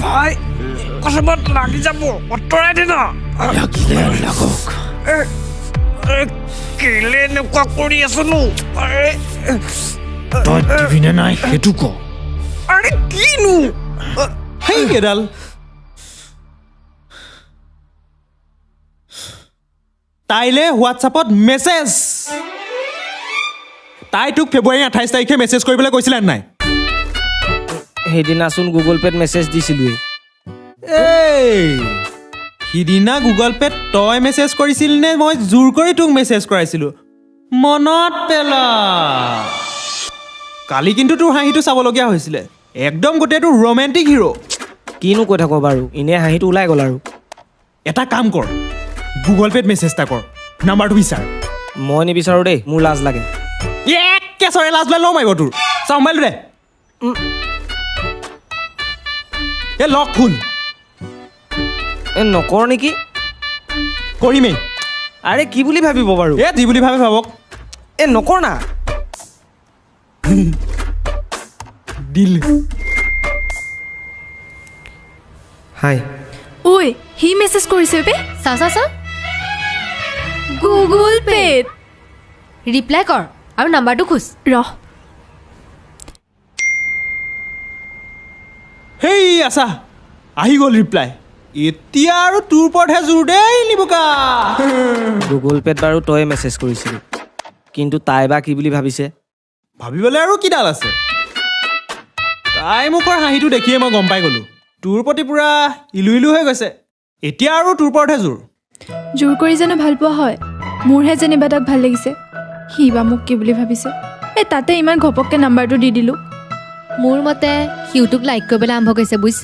ভাই কসমত লাগি যাব অতৰাই দে না লাগিলে লাগক কেলে এনেকুৱা কৰি আছনো তই দিবিনে নাই সেইটো ক আৰে কিনো সেই কেডাল তাইলে হোৱাটছআপত মেছেজ তাই তোক ফেব্ৰুৱাৰী 28 তাৰিখে মেছেজ কৰিবলৈ কৈছিলে নাই সেইদিনাচোন গুগল পে'ত মেছেজ দিছিলোঁ এই সিদিনা গুগল পে'ত তই মেছেজ কৰিছিল নে মই জোৰ কৰি তোক মেছেজ কৰাইছিলোঁ মনত পেলা কালি কিন্তু তোৰ হাঁহিটো চাবলগীয়া হৈছিলে একদম গোটেইটো ৰোমেণ্টিক হিৰো কিনো কৈ থাকো বাৰু এনেই হাঁহিটো ওলাই গ'ল আৰু এটা কাম কৰ গুগল পে'ত মেছেজ এটা কৰ নাম্বাৰটো বিচাৰ মই নিবিচাৰোঁ দেই মোৰ লাজ লাগে কেছৰে লাজ লৈ লওঁ মাৰিব তোৰ চা মোবাইলটো দে এ লগ খোল নকৰ নেকি কৰিমেই আৰে কি বুলি ভাবিব বাৰু এ যি বুলি ভাবে ভাবক নকৰ না দিল হাই ঐ সি মেছেজ কৰিছে বে চা গুগল পে'ত ৰিপ্লাই কৰ আৰু নাম্বাৰটো খোজ ৰহ হেই আছা আহি গ'ল ৰিপ্লাই এতিয়া আৰু তোৰ ওপৰতহে জোৰ দেই নিবুকা গুগল পে'ত বাৰু তই মেছেজ কৰিছিলি কিন্তু তাই বা কি বুলি ভাবিছে ভাবিবলৈ আৰু কিডাল আছে তাই মুখৰ হাঁহিটো দেখিয়ে মই গম পাই গ'লোঁ তোৰ প্ৰতি পূৰা ইলু ইলু হৈ গৈছে এতিয়া আৰু তোৰ ওপৰতহে জোৰ কৰি জানো ভাল পোৱা হয় মোৰহে যেনিবা তাক ভাল লাগিছে সি বা মোক কি বুলি ভাবিছে তাতে ইমান ঘপককৈ নাম্বাৰটো দি দিলোঁ মোৰ মতে সিউটোক লাইক কৰিবলৈ আৰম্ভ কৰিছে বুজিছ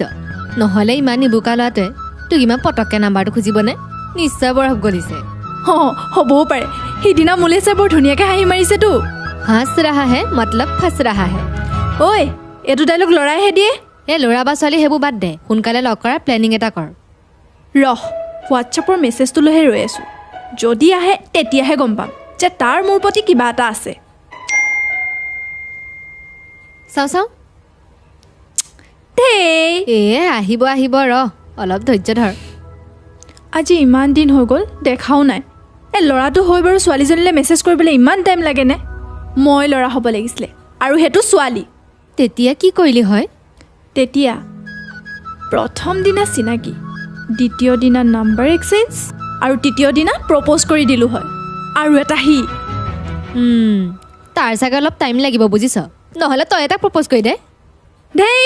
নহ'লে ইমান নিবোকা ল'ৰাটোৱে তোক ইমান পটককৈ নাম্বাৰটো খুজিবনে নিশ্চয় বৰফ গলিছে হ'বও পাৰে সিদিনা মোলৈ চাই বৰ ধুনীয়াকৈ হাঁহি মাৰিছেতো হাঁচ ৰাহা হে মতলব ফাঁচ ৰাহা হে ঐ এইটো ডাইলগ ল'ৰাইহে দিয়ে এই ল'ৰা বা ছোৱালী সেইবোৰ বাদ দে সোনকালে লগ কৰাৰ প্লেনিং এটা কৰ ৰহ হোৱাটছআপৰ মেছেজটোলৈহে ৰৈ আছোঁ যদি আহে তেতিয়াহে গম পাম যে তাৰ মোৰ প্ৰতি কিবা এটা আছে চাওঁ আহিব ৰ অলপ ধৈৰ্য ধৰ আজি ইমান দিন হৈ গ'ল দেখাও নাই ল'ৰাটো হৈ বাৰু ছোৱালীজনীলৈ মেছেজ কৰিবলৈ ইমান টাইম লাগেনে মই ল'ৰা হ'ব লাগিছিলে আৰু সেইটো ছোৱালী তেতিয়া কি কৰিলি হয় তেতিয়া প্ৰথম দিনা চিনাকি দ্বিতীয় দিনা নাম্বাৰ এক্সচেঞ্জ আৰু তৃতীয় দিনা প্ৰপ'জ কৰি দিলোঁ হয় আৰু এটা সি তাৰ চাগে অলপ টাইম লাগিব বুজিছ নহ'লে তই এটা প্ৰপ'জ কৰি দে দেই